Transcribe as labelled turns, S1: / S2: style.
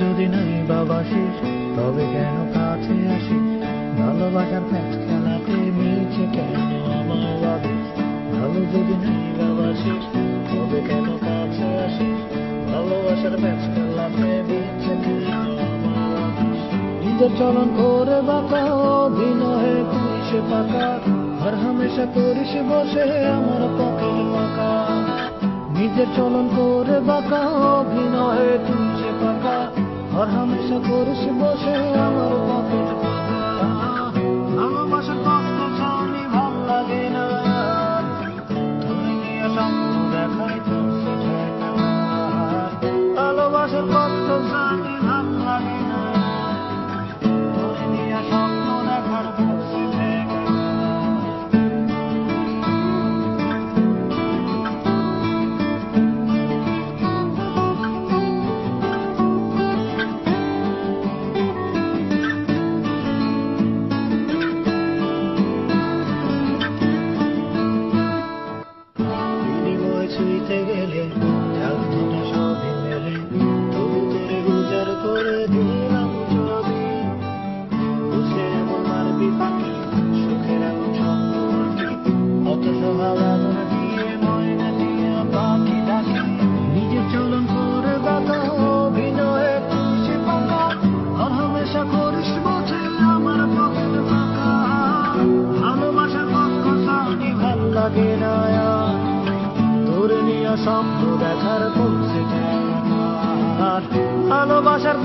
S1: যদি নাই বাবাসিস তবে কেন কাছে আসিস? ভালোবাসার ম্যাচ খেলাতে মিছে কেন আমায় ভাবিস? ভালো যদি নাই বাবাসিস তবে কেন কাছে আসিস? ভালোবাসার ম্যাচ খেলাতে মিছে কেন আমায় ভাবিস? নিজের চলন করে বাঁকা অভিনয়ে তুই সে পাকা, আর হামেশা করিস বসে আমার পকেট পাকা। নিজের চলন করে বাঁকা অভিনয়ে তুই সে পাকা, আর হামেশা করিস বসে আমার পকেট পাকা। ভালোবাসার কষ্ট জানি ভাল লাগে না, ধরে নিয়ে স্বপ্ন দেখাই চলছে ঠেকা। ভালোবাসার কষ্ট জানি ভাল লাগে না, ধরে নিয়ে স্বপ্ন দেখার চলছে ঠেকা। ছুঁইতে গেলে ঝাল ধনে সবই মেলে, তবু তোরে উজাড় করে দিলাম ছবি। বুঝে এমন মারবি ফাঁকি, সুখের এমন স্বপ্ন আঁকি, অথচ ভালো দিয়ে ময়না দিয়ে পাখি ডাকি। নিজের চলন করে বাঁকা অভিনয়ে তুই সে পাকা, আর হামেশা করিস বোঝে আমার পকেট ফাঁকা। ভালোবাসার কষ্ট জানি ভাল লাগে না, স্বপ্ন দেখার কমছে ঠেকা। ভালোবাসার